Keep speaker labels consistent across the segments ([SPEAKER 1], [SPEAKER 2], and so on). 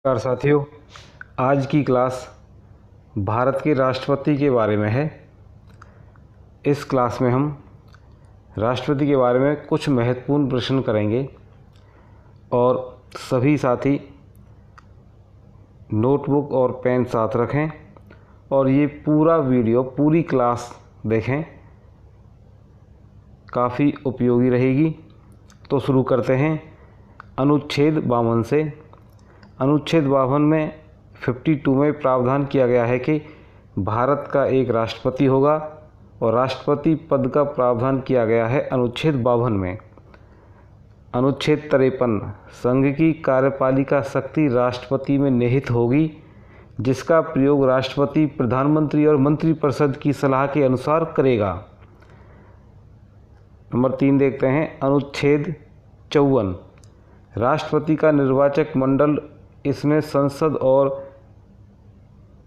[SPEAKER 1] नमस्कार साथियों, आज की क्लास भारत के राष्ट्रपति के बारे में है। इस क्लास में हम राष्ट्रपति के बारे में कुछ महत्वपूर्ण प्रश्न करेंगे और सभी साथी नोटबुक और पेन साथ रखें और ये पूरा वीडियो पूरी क्लास देखें, काफ़ी उपयोगी रहेगी। तो शुरू करते हैं अनुच्छेद 52 से। अनुच्छेद 52 में 52 में प्रावधान किया गया है कि भारत का एक राष्ट्रपति होगा और राष्ट्रपति पद का प्रावधान किया गया है अनुच्छेद 52 में। अनुच्छेद 53 संघ की कार्यपालिका शक्ति राष्ट्रपति में निहित होगी, जिसका प्रयोग राष्ट्रपति प्रधानमंत्री और मंत्रिपरिषद की सलाह के अनुसार करेगा। नंबर 3 देखते हैं अनुच्छेद 54 राष्ट्रपति का निर्वाचक मंडल, इसमें संसद और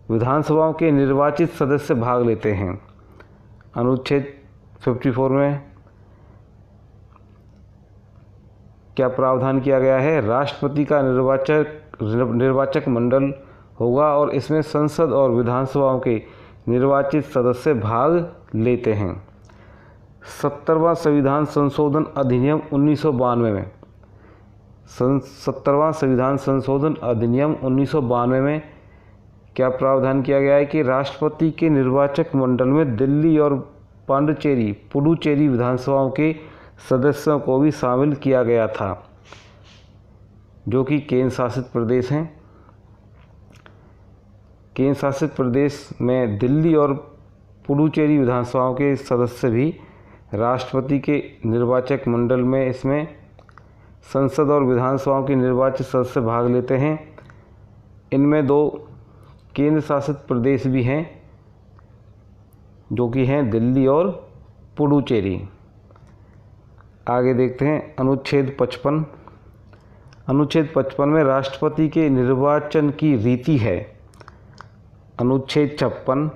[SPEAKER 1] विधानसभाओं के निर्वाचित सदस्य भाग लेते हैं। अनुच्छेद 54 में क्या प्रावधान किया गया है? राष्ट्रपति का निर्वाचक मंडल होगा और इसमें संसद और विधानसभाओं के निर्वाचित सदस्य भाग लेते हैं। 70वां संविधान संशोधन अधिनियम 1992 में 70वां संविधान संशोधन अधिनियम 1992 में क्या प्रावधान किया गया है कि राष्ट्रपति के निर्वाचक मंडल में दिल्ली और पुडुचेरी विधानसभाओं के सदस्यों को भी शामिल किया गया था, जो कि केंद्र शासित प्रदेश हैं। केंद्र शासित प्रदेश में दिल्ली और पुडुचेरी विधानसभाओं के सदस्य भी राष्ट्रपति के निर्वाचक मंडल में, इसमें संसद और विधानसभाओं के निर्वाचित सदस्य भाग लेते हैं। इनमें 2 केंद्र शासित प्रदेश भी हैं, जो कि हैं दिल्ली और पुडुचेरी। आगे देखते हैं अनुच्छेद 55। अनुच्छेद 55 में राष्ट्रपति के निर्वाचन की रीति है। अनुच्छेद 56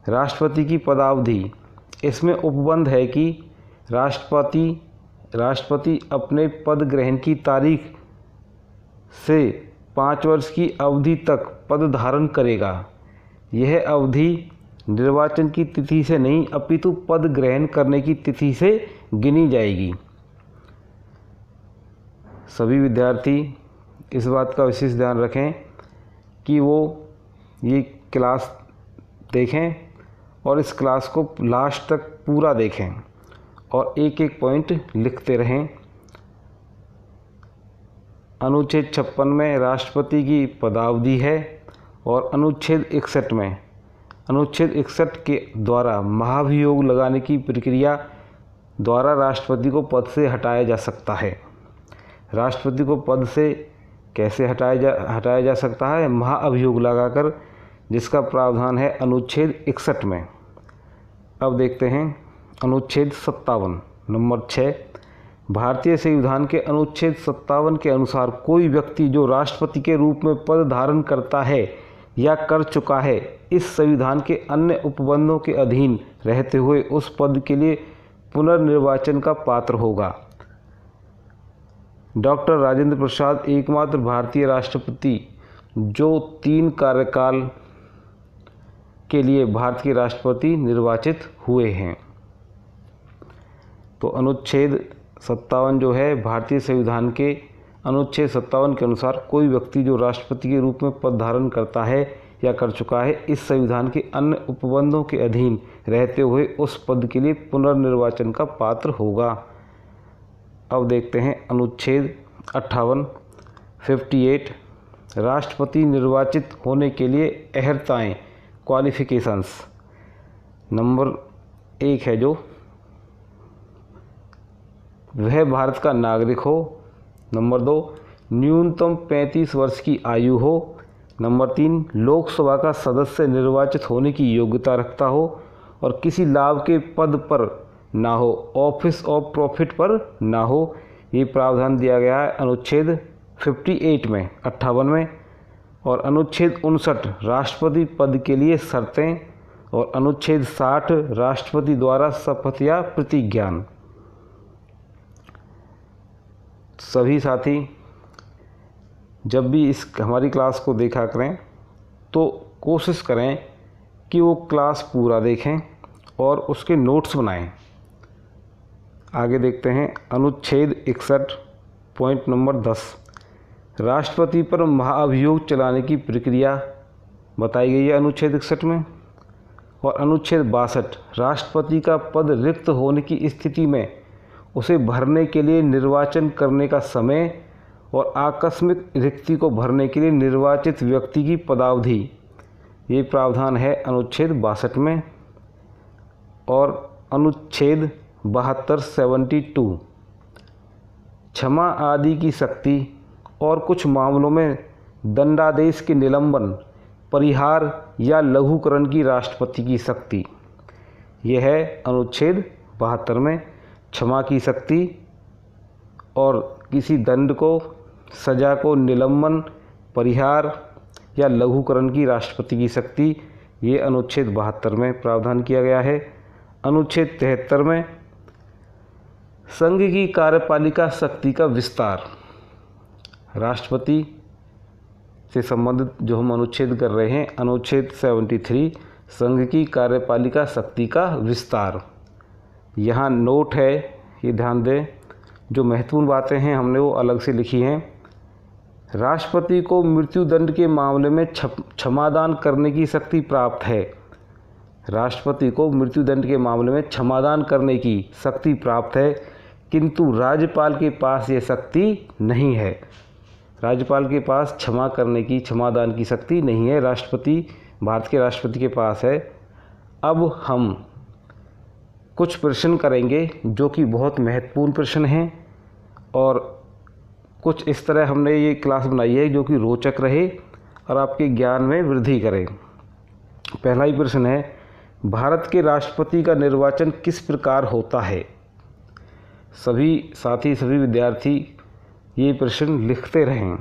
[SPEAKER 1] राष्ट्रपति की पदावधि, इसमें उपबंध है कि राष्ट्रपति अपने पद ग्रहण की तारीख से 5 वर्ष की अवधि तक पद धारण करेगा। यह अवधि निर्वाचन की तिथि से नहीं अपितु पद ग्रहण करने की तिथि से गिनी जाएगी। सभी विद्यार्थी इस बात का विशेष ध्यान रखें कि वो ये क्लास देखें और इस क्लास को लास्ट तक पूरा देखें और एक एक पॉइंट लिखते रहें। अनुच्छेद 56 में राष्ट्रपति की पदावधि है और अनुच्छेद 61 के द्वारा महाभियोग लगाने की प्रक्रिया द्वारा राष्ट्रपति को पद से हटाया जा सकता है। राष्ट्रपति को पद से कैसे हटाया जा सकता है? महाअभियोग लगाकर, जिसका प्रावधान है अनुच्छेद 61 में। अब देखते हैं अनुच्छेद 57 नंबर 6। भारतीय संविधान के अनुच्छेद 57 के अनुसार कोई व्यक्ति जो राष्ट्रपति के रूप में पद धारण करता है या कर चुका है, इस संविधान के अन्य उपबंधों के अधीन रहते हुए उस पद के लिए पुनर्निर्वाचन का पात्र होगा। डॉक्टर राजेंद्र प्रसाद एकमात्र भारतीय राष्ट्रपति जो 3 कार्यकाल के लिए भारत के राष्ट्रपति निर्वाचित हुए हैं। तो अनुच्छेद 57 जो है भारतीय संविधान के अनुच्छेद 57 के अनुसार कोई व्यक्ति जो राष्ट्रपति के रूप में पद धारण करता है या कर चुका है, इस संविधान के अन्य उपबंधों के अधीन रहते हुए उस पद के लिए पुनर्निर्वाचन का पात्र होगा। अब देखते हैं अनुच्छेद 58 राष्ट्रपति निर्वाचित होने के लिए अहर्ताएँ क्वालिफिकेशंस। नंबर 1 है जो वह भारत का नागरिक हो। नंबर 2 न्यूनतम 35 वर्ष की आयु हो। नंबर 3 लोकसभा का सदस्य निर्वाचित होने की योग्यता रखता हो और किसी लाभ के पद पर ना हो, ऑफिस ऑफ प्रॉफिट पर ना हो। ये प्रावधान दिया गया है अनुच्छेद 58 में 58 में। और अनुच्छेद 59 राष्ट्रपति पद के लिए शर्तें और अनुच्छेद 60 राष्ट्रपति द्वारा शपथ या प्रतिज्ञान। सभी साथी जब भी इस हमारी क्लास को देखा करें तो कोशिश करें कि वो क्लास पूरा देखें और उसके नोट्स बनाएं। आगे देखते हैं अनुच्छेद 61 पॉइंट नंबर 10, राष्ट्रपति पर महाअभियोग चलाने की प्रक्रिया बताई गई है अनुच्छेद 61 में। और अनुच्छेद 62, राष्ट्रपति का पद रिक्त होने की स्थिति में उसे भरने के लिए निर्वाचन करने का समय और आकस्मिक रिक्ति को भरने के लिए निर्वाचित व्यक्ति की पदावधि, ये प्रावधान है अनुच्छेद 62 में। और अनुच्छेद 72 क्षमा आदि की शक्ति और कुछ मामलों में दंडादेश के निलंबन, परिहार या लघुकरण की राष्ट्रपति की शक्ति, यह है अनुच्छेद 72 में क्षमा की शक्ति और किसी दंड को, सजा को निलंबन, परिहार या लघुकरण की राष्ट्रपति की शक्ति, ये अनुच्छेद 72 में प्रावधान किया गया है। अनुच्छेद 73 में संघ की कार्यपालिका शक्ति का विस्तार, राष्ट्रपति से संबंधित जो हम अनुच्छेद कर रहे हैं, अनुच्छेद 73 संघ की कार्यपालिका शक्ति का विस्तार। यहाँ नोट है, ये ध्यान दें, जो महत्वपूर्ण बातें हैं हमने वो अलग से लिखी हैं। राष्ट्रपति को मृत्युदंड के मामले में क्षमादान करने की शक्ति प्राप्त है। राष्ट्रपति को मृत्युदंड के मामले में क्षमादान करने की शक्ति प्राप्त है, किंतु राज्यपाल के पास ये शक्ति नहीं है। राज्यपाल के पास क्षमा करने की, क्षमादान की शक्ति नहीं है, राष्ट्रपति, भारत के राष्ट्रपति के पास है। अब हम कुछ प्रश्न करेंगे जो कि बहुत महत्वपूर्ण प्रश्न हैं और कुछ इस तरह हमने ये क्लास बनाई है जो कि रोचक रहे और आपके ज्ञान में वृद्धि करे। पहला ही प्रश्न है, भारत के राष्ट्रपति का निर्वाचन किस प्रकार होता है? सभी साथी, सभी विद्यार्थी ये प्रश्न लिखते रहें।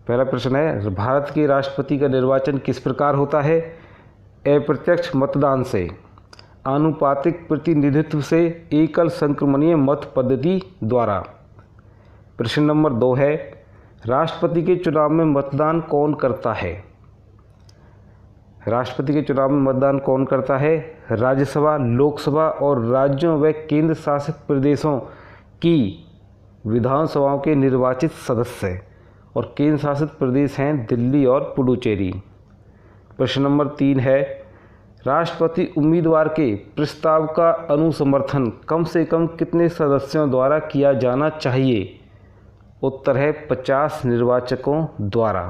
[SPEAKER 1] पहला प्रश्न है, भारत के राष्ट्रपति का निर्वाचन किस प्रकार होता है? अप्रत्यक्ष मतदान से, आनुपातिक प्रतिनिधित्व से, एकल संक्रमणीय मत पद्धति द्वारा। प्रश्न नंबर 2 है, राष्ट्रपति के चुनाव में मतदान कौन करता है? राष्ट्रपति के चुनाव में मतदान कौन करता है? राज्यसभा, लोकसभा और राज्यों व केंद्र शासित प्रदेशों की विधानसभाओं के निर्वाचित सदस्य, और केंद्र शासित प्रदेश हैं दिल्ली और पुडुचेरी। प्रश्न नंबर 3 है, राष्ट्रपति उम्मीदवार के प्रस्ताव का अनुसमर्थन कम से कम कितने सदस्यों द्वारा किया जाना चाहिए? उत्तर है 50 निर्वाचकों द्वारा।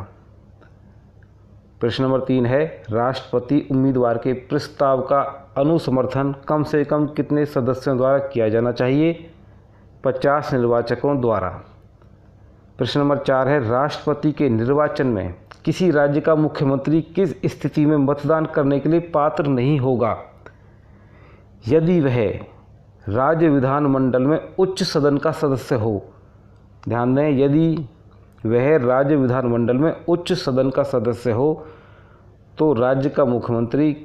[SPEAKER 1] प्रश्न नंबर 3 है, राष्ट्रपति उम्मीदवार के प्रस्ताव का अनुसमर्थन कम से कम कितने सदस्यों द्वारा किया जाना चाहिए? 50 निर्वाचकों द्वारा। प्रश्न नंबर 4 है, राष्ट्रपति के निर्वाचन में किसी राज्य का मुख्यमंत्री किस स्थिति में मतदान करने के लिए पात्र नहीं होगा? यदि वह राज्य विधानमंडल में उच्च सदन का सदस्य हो। ध्यान दें, यदि वह राज्य विधानमंडल में उच्च सदन का सदस्य हो तो राज्य का मुख्यमंत्री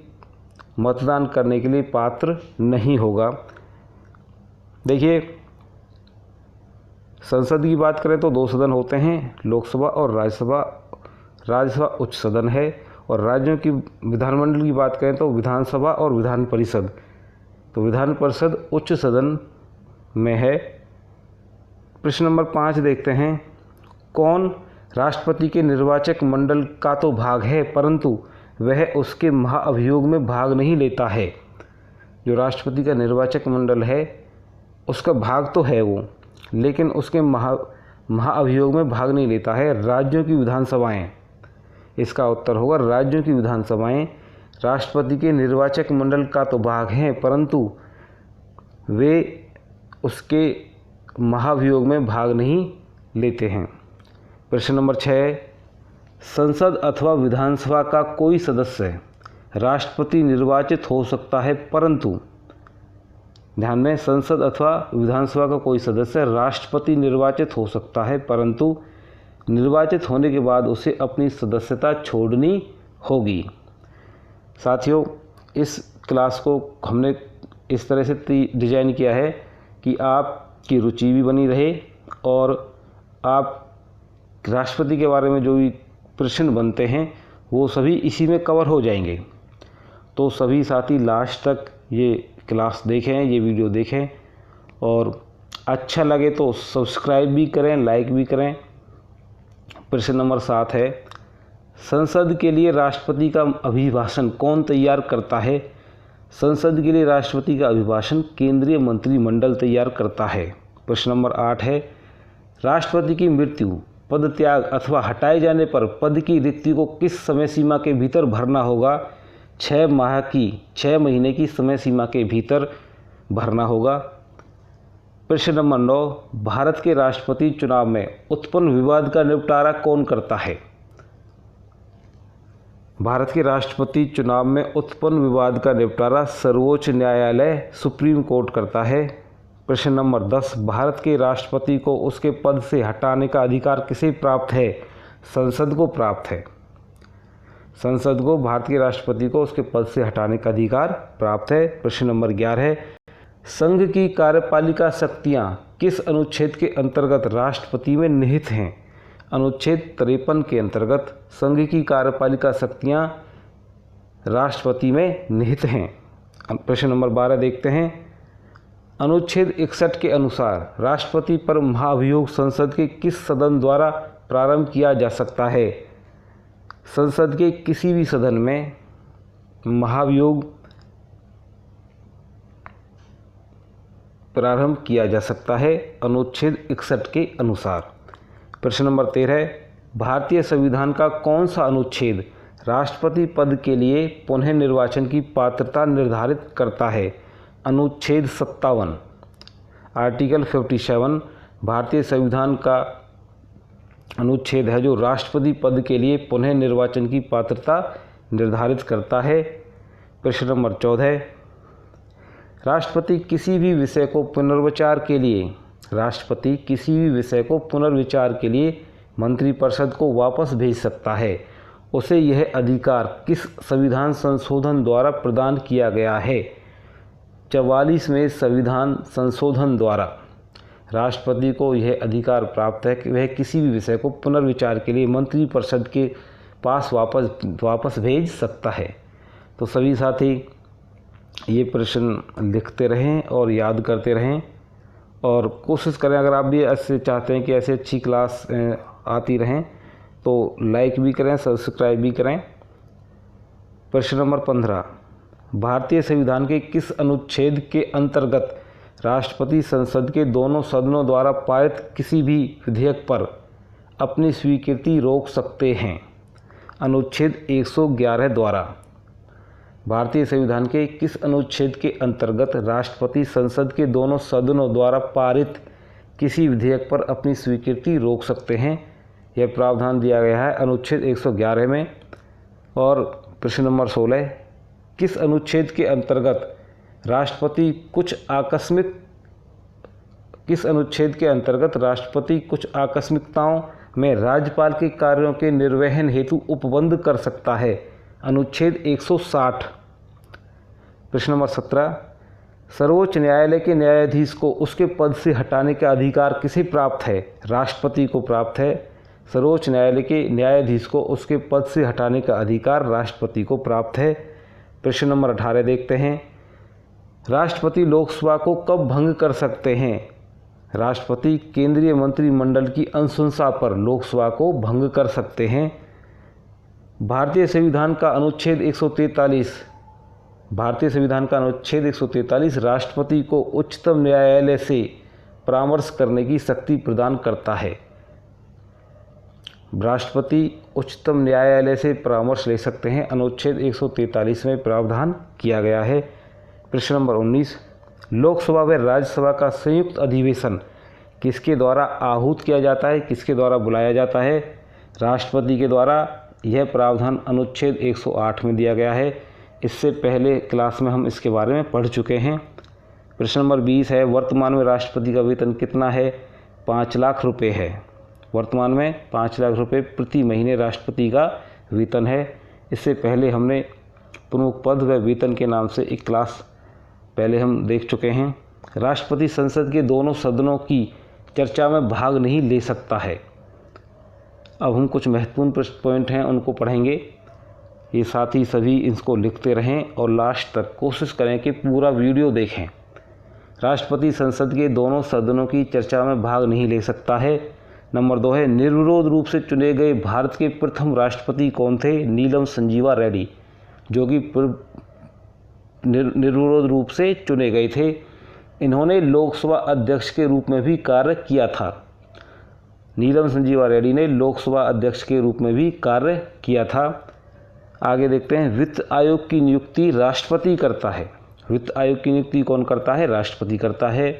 [SPEAKER 1] मतदान करने के लिए पात्र नहीं होगा। देखिए, संसद की बात करें तो 2 सदन होते हैं, लोकसभा और राज्यसभा। राज्यसभा उच्च सदन है। और राज्यों की विधानमंडल की बात करें तो विधानसभा और विधान परिषद। तो विधान परिषद उच्च सदन में है। प्रश्न नंबर 5 देखते हैं, कौन राष्ट्रपति के निर्वाचक मंडल का तो भाग है परंतु वह उसके महाअभियोग में भाग नहीं लेता है? जो राष्ट्रपति का निर्वाचक मंडल है उसका भाग तो है वो, लेकिन उसके महाअभियोग में भाग नहीं लेता है। राज्यों की विधानसभाएं, इसका उत्तर होगा राज्यों की विधानसभाएं राष्ट्रपति के निर्वाचक मंडल का तो भाग हैं परंतु वे उसके महाभियोग में भाग नहीं लेते हैं। प्रश्न नंबर 6, संसद अथवा विधानसभा का कोई सदस्य राष्ट्रपति निर्वाचित हो सकता है परंतु, ध्यान दें, संसद अथवा विधानसभा का कोई सदस्य राष्ट्रपति निर्वाचित हो सकता है परंतु निर्वाचित होने के बाद उसे अपनी सदस्यता छोड़नी होगी। साथियों, इस क्लास को हमने इस तरह से डिजाइन किया है कि आपकी रुचि भी बनी रहे और आप राष्ट्रपति के बारे में जो भी प्रश्न बनते हैं वो सभी इसी में कवर हो जाएंगे। तो सभी साथी लास्ट तक ये क्लास देखें, ये वीडियो देखें और अच्छा लगे तो सब्सक्राइब भी करें, लाइक भी करें। प्रश्न नंबर 7 है, संसद के लिए राष्ट्रपति का अभिभाषण कौन तैयार करता है? संसद के लिए राष्ट्रपति का अभिभाषण केंद्रीय मंत्रिमंडल तैयार करता है। प्रश्न नंबर 8 है, राष्ट्रपति की मृत्यु, पद त्याग अथवा हटाए जाने पर पद की रिक्ति को किस समय सीमा के भीतर भरना होगा? 6 महीने की समय सीमा के भीतर भरना होगा। प्रश्न नंबर 9, भारत के राष्ट्रपति चुनाव में उत्पन्न विवाद का निपटारा कौन करता है? भारत के राष्ट्रपति चुनाव में उत्पन्न विवाद का निपटारा सर्वोच्च न्यायालय सुप्रीम कोर्ट करता है। प्रश्न नंबर 10, भारत के राष्ट्रपति को उसके पद से हटाने का अधिकार किसे प्राप्त है? संसद को प्राप्त है। संसद को भारत के राष्ट्रपति को उसके पद से हटाने का अधिकार प्राप्त है। प्रश्न नंबर 11 है, संघ की कार्यपालिका शक्तियां किस अनुच्छेद के अंतर्गत राष्ट्रपति में निहित हैं? अनुच्छेद 53 के अंतर्गत संघ की कार्यपालिका शक्तियां राष्ट्रपति में निहित हैं। प्रश्न नंबर 12 देखते हैं, अनुच्छेद 61 के अनुसार राष्ट्रपति पर महाभियोग संसद के किस सदन द्वारा प्रारंभ किया जा सकता है? संसद के किसी भी सदन में महाभियोग प्रारंभ किया जा सकता है अनुच्छेद 61 के अनुसार। प्रश्न नंबर 13, भारतीय संविधान का कौन सा अनुच्छेद राष्ट्रपति पद के लिए पुनः निर्वाचन की पात्रता निर्धारित करता है? अनुच्छेद 57, आर्टिकल 57 भारतीय संविधान का अनुच्छेद है जो राष्ट्रपति पद के लिए पुनः निर्वाचन की पात्रता निर्धारित करता है। प्रश्न नंबर 14, राष्ट्रपति किसी भी विषय को पुनर्विचार के लिए मंत्रिपरिषद को वापस भेज सकता है। उसे यह अधिकार किस संविधान संशोधन द्वारा प्रदान किया गया है? 44वें संविधान संशोधन द्वारा राष्ट्रपति को यह अधिकार प्राप्त है कि वह किसी भी विषय को पुनर्विचार के लिए मंत्रिपरिषद के पास वापस भेज सकता है। तो सभी साथी ये प्रश्न लिखते रहें और याद करते रहें और कोशिश करें, अगर आप भी ऐसे चाहते हैं कि ऐसे अच्छी क्लास आती रहें तो लाइक भी करें, सब्सक्राइब भी करें। प्रश्न नंबर 15, भारतीय संविधान के किस अनुच्छेद के अंतर्गत राष्ट्रपति संसद के दोनों सदनों द्वारा पारित किसी भी विधेयक पर अपनी स्वीकृति रोक सकते हैं? अनुच्छेद 111 द्वारा। भारतीय संविधान के किस अनुच्छेद के अंतर्गत राष्ट्रपति संसद के दोनों सदनों द्वारा पारित किसी विधेयक पर अपनी स्वीकृति रोक सकते हैं? यह प्रावधान दिया गया है अनुच्छेद 111 में। और प्रश्न नंबर 16, किस अनुच्छेद के अंतर्गत राष्ट्रपति कुछ आकस्मिकताओं में राज्यपाल के कार्यों के निर्वहन हेतु उपबंध कर सकता है? अनुच्छेद 160। प्रश्न नंबर 17, सर्वोच्च न्यायालय के न्यायाधीश को उसके पद से हटाने का अधिकार किसे प्राप्त है? राष्ट्रपति को प्राप्त है। सर्वोच्च न्यायालय के न्यायाधीश को उसके पद से हटाने का अधिकार राष्ट्रपति को प्राप्त है। प्रश्न नंबर 18 देखते हैं, राष्ट्रपति लोकसभा को कब भंग कर सकते हैं? राष्ट्रपति केंद्रीय मंत्रिमंडल की अनुशंसा पर लोकसभा को भंग कर सकते हैं। भारतीय संविधान का अनुच्छेद 143 राष्ट्रपति को उच्चतम न्यायालय से परामर्श करने की शक्ति प्रदान करता है। राष्ट्रपति उच्चतम न्यायालय से परामर्श ले सकते हैं, अनुच्छेद 143 में प्रावधान किया गया है। प्रश्न नंबर 19, लोकसभा व राज्यसभा का संयुक्त अधिवेशन किसके द्वारा आहूत किया जाता है, किसके द्वारा बुलाया जाता है? राष्ट्रपति के द्वारा। यह प्रावधान अनुच्छेद 108 में दिया गया है। इससे पहले क्लास में हम इसके बारे में पढ़ चुके हैं। प्रश्न नंबर 20 है, वर्तमान में राष्ट्रपति का वेतन कितना है? 5 लाख रुपये है। वर्तमान में 5 लाख रुपये प्रति महीने राष्ट्रपति का वेतन है। इससे पहले हमने प्रमुख पद व वेतन के नाम से एक क्लास पहले हम देख चुके हैं। राष्ट्रपति संसद के दोनों सदनों की चर्चा में भाग नहीं ले सकता है। अब हम कुछ महत्वपूर्ण पॉइंट हैं उनको पढ़ेंगे। ये साथ ही सभी इसको लिखते रहें और लास्ट तक कोशिश करें कि पूरा वीडियो देखें। राष्ट्रपति संसद के दोनों सदनों की चर्चा में भाग नहीं ले सकता है। नंबर 2 है, निर्विरोध रूप से चुने गए भारत के प्रथम राष्ट्रपति कौन थे? नीलम संजीवा रेड्डी, जो कि निर्विरोध रूप से चुने गए थे। इन्होंने लोकसभा अध्यक्ष के रूप में भी कार्य किया था। नीलम संजीवा रेड्डी ने लोकसभा अध्यक्ष के रूप में भी कार्य किया था। आगे देखते हैं, वित्त आयोग की नियुक्ति राष्ट्रपति करता है। वित्त आयोग की नियुक्ति कौन करता है? राष्ट्रपति करता है।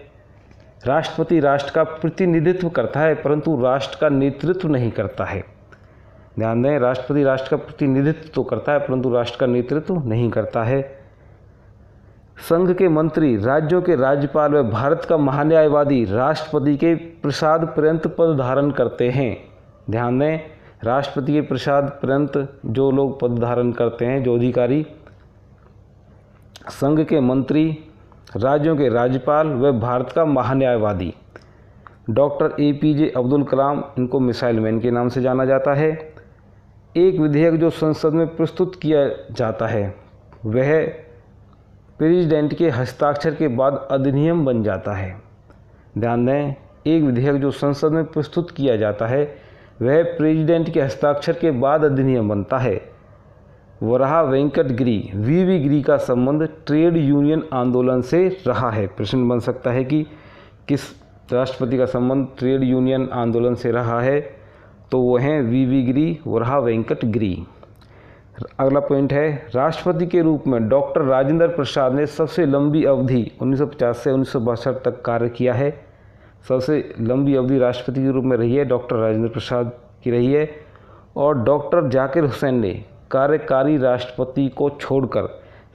[SPEAKER 1] राष्ट्रपति राष्ट्र का प्रतिनिधित्व करता है परंतु राष्ट्र का नेतृत्व नहीं करता है। ध्यान दें, राष्ट्रपति राष्ट्र का प्रतिनिधित्व तो करता है परंतु राष्ट्र का नेतृत्व नहीं करता है। संघ के मंत्री राज्यों के राज्यपाल व भारत का महान्यायवादी राष्ट्रपति के प्रसाद पर्यंत पद धारण करते हैं। ध्यान दें, राष्ट्रपति के प्रसाद पर्यंत जो लोग पद धारण करते हैं, जो अधिकारी, संघ के मंत्री, राज्यों के राज्यपाल व भारत का महान्यायवादी। डॉक्टर APJ अब्दुल कलाम, इनको मिसाइल मैन के नाम से जाना जाता है। एक विधेयक जो संसद में प्रस्तुत किया जाता है वह प्रेसिडेंट के हस्ताक्षर के बाद अधिनियम बन जाता है। ध्यान दें, एक विधेयक जो संसद में प्रस्तुत किया जाता है वह प्रेसिडेंट के हस्ताक्षर के बाद अधिनियम बनता है। वराहा वेंकट गिरी, VV गिरी का संबंध ट्रेड यूनियन आंदोलन से रहा है। प्रश्न बन सकता है कि किस राष्ट्रपति का संबंध ट्रेड यूनियन आंदोलन से रहा है, तो वो हैं VV गिरी, वराहा वेंकट गिरी। अगला पॉइंट है, राष्ट्रपति के रूप में डॉक्टर राजेंद्र प्रसाद ने सबसे लंबी अवधि 1950 से 1962 तक कार्य किया है। सबसे लंबी अवधि राष्ट्रपति के रूप में रही है डॉक्टर राजेंद्र प्रसाद की रही है। और डॉक्टर जाकिर हुसैन ने कार्यकारी राष्ट्रपति को छोड़कर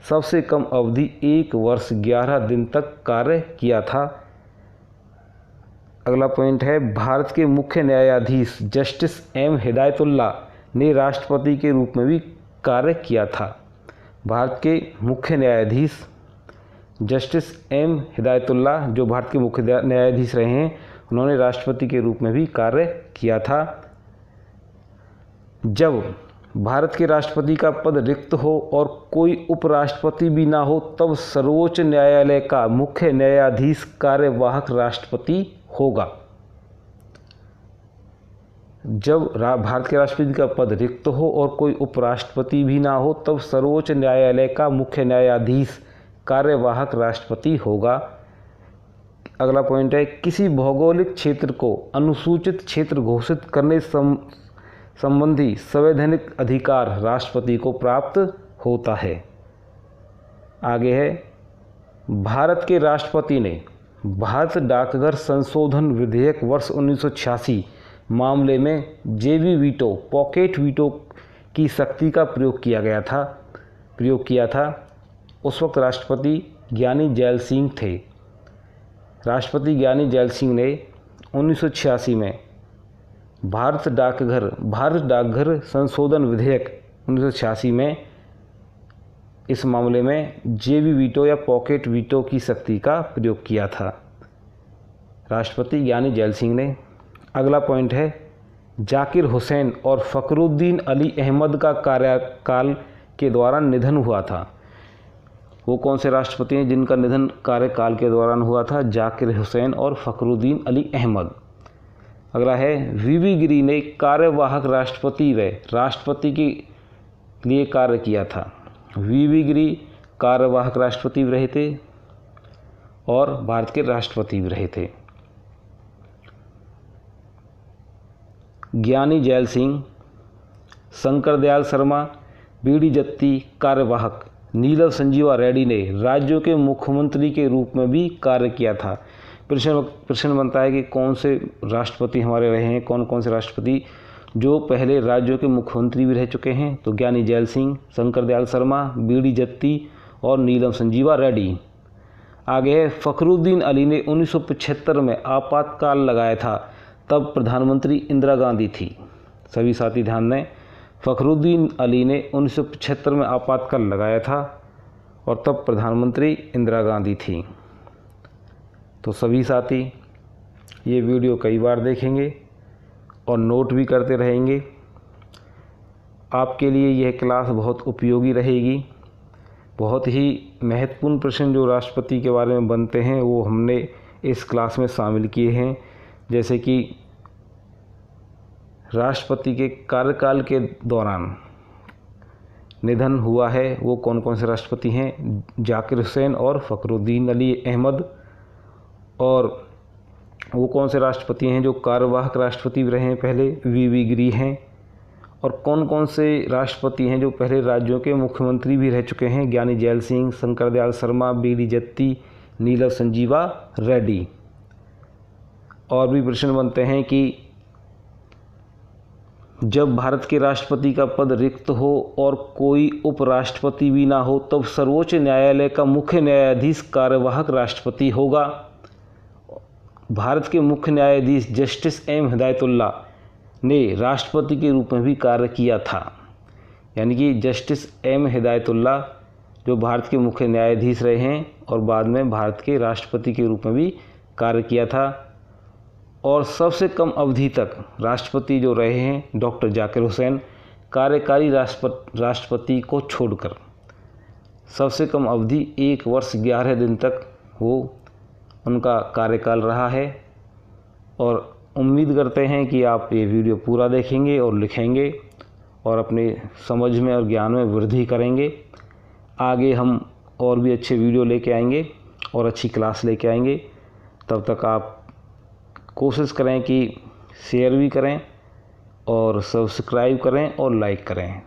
[SPEAKER 1] सबसे कम अवधि 1 वर्ष 11 दिन तक कार्य किया था। अगला पॉइंट है, भारत के मुख्य न्यायाधीश जस्टिस M हिदायतुल्लाह ने राष्ट्रपति के रूप में भी कार्य किया था। भारत के मुख्य न्यायाधीश जस्टिस M हिदायतुल्लाह, जो भारत के मुख्य न्यायाधीश रहे हैं, उन्होंने राष्ट्रपति के रूप में भी कार्य किया था। जब भारत के राष्ट्रपति का पद रिक्त हो और कोई उपराष्ट्रपति भी ना हो तब सर्वोच्च न्यायालय का मुख्य न्यायाधीश कार्यवाहक राष्ट्रपति होगा। जब भारत के राष्ट्रपति का पद रिक्त हो और कोई उपराष्ट्रपति भी ना हो तब सर्वोच्च न्यायालय का मुख्य न्यायाधीश कार्यवाहक राष्ट्रपति होगा। अगला पॉइंट है, किसी भौगोलिक क्षेत्र को अनुसूचित क्षेत्र घोषित करने संबंधी संवैधानिक अधिकार राष्ट्रपति को प्राप्त होता है। आगे है, भारत के राष्ट्रपति ने भारत डाकघर संशोधन विधेयक वर्ष 1986 मामले में JB वीटो, पॉकेट वीटो की शक्ति का प्रयोग किया था। उस वक्त राष्ट्रपति ज्ञानी जैल सिंह थे। राष्ट्रपति ज्ञानी जैल सिंह ने 1986 में भारत डाकघर संशोधन विधेयक 1986 में इस मामले में JB वीटो या पॉकेट वीटो की शक्ति का प्रयोग किया था, राष्ट्रपति ज्ञानी जैल सिंह ने। अगला पॉइंट है, जाकिर हुसैन और फ़खरुद्दीन अली अहमद का कार्यकाल के दौरान निधन हुआ था। वो कौन से राष्ट्रपति हैं जिनका निधन कार्यकाल के दौरान हुआ था? जाकिर हुसैन और फ़खरुद्दीन अली अहमद। अगला है, VV गिरी ने कार्यवाहक राष्ट्रपति व राष्ट्रपति के लिए कार्य किया था। VV गिरी कार्यवाहक राष्ट्रपति भी रहे थे और भारत के राष्ट्रपति भी रहे थे। ज्ञानी जैल सिंह, शंकर दयाल शर्मा, BD जत्ती कार्यवाहक, नीलम संजीवा रेड्डी ने राज्यों के मुख्यमंत्री के रूप में भी कार्य किया था। प्रश्न बनता है कि कौन से राष्ट्रपति हमारे रहे हैं, कौन कौन से राष्ट्रपति जो पहले राज्यों के मुख्यमंत्री भी रह चुके हैं? तो ज्ञानी जैल सिंह, शंकर दयाल शर्मा, BD जत्ती और नीलम संजीवा रेड्डी। आगे है, फ़खरुद्दीन अली ने 1975 में आपातकाल लगाया था, तब प्रधानमंत्री इंदिरा गांधी थी। सभी साथी ध्यान दें, फ़खरुद्दीन अली ने 1975 में आपातकाल लगाया था और तब प्रधानमंत्री इंदिरा गांधी थी। तो सभी साथी ये वीडियो कई बार देखेंगे और नोट भी करते रहेंगे। आपके लिए यह क्लास बहुत उपयोगी रहेगी। बहुत ही महत्वपूर्ण प्रश्न जो राष्ट्रपति के बारे में बनते हैं वो हमने इस क्लास में शामिल किए हैं, जैसे कि राष्ट्रपति के कार्यकाल के दौरान निधन हुआ है वो कौन कौन से राष्ट्रपति हैं, जाकिर हुसैन और फ़खरुद्दीन अली अहमद। और वो कौन से राष्ट्रपति हैं जो कार्यवाहक राष्ट्रपति भी रहे हैं पहले, वी गिरी हैं। और कौन कौन से राष्ट्रपति हैं जो पहले राज्यों के मुख्यमंत्री भी रह चुके हैं, ज्ञानी जैल सिंह, शंकर दयाल शर्मा, बी.डी. जत्ती, नीलम संजीवा रेड्डी। और भी प्रश्न बनते हैं कि जब भारत के राष्ट्रपति का पद रिक्त हो और कोई उपराष्ट्रपति भी ना हो तब सर्वोच्च न्यायालय का मुख्य न्यायाधीश कार्यवाहक राष्ट्रपति होगा। भारत के मुख्य न्यायाधीश जस्टिस एम हिदायतुल्ला ने राष्ट्रपति के रूप में भी कार्य किया था, यानी कि जस्टिस एम हिदायतुल्ला जो भारत के मुख्य न्यायाधीश रहे हैं और बाद में भारत के राष्ट्रपति के रूप में भी कार्य किया था। और सबसे कम अवधि तक राष्ट्रपति जो रहे हैं डॉक्टर जाकिर हुसैन, कार्यकारी राष्ट्रपति को छोड़कर सबसे कम अवधि 1 वर्ष 11 दिन तक वो उनका कार्यकाल रहा है। और उम्मीद करते हैं कि आप ये वीडियो पूरा देखेंगे और लिखेंगे और अपने समझ में और ज्ञान में वृद्धि करेंगे। आगे हम और भी अच्छे वीडियो लेके आएंगे और अच्छी क्लास लेके आएंगे। तब तक आप कोशिश करें कि शेयर भी करें और सब्सक्राइब करें और लाइक करें।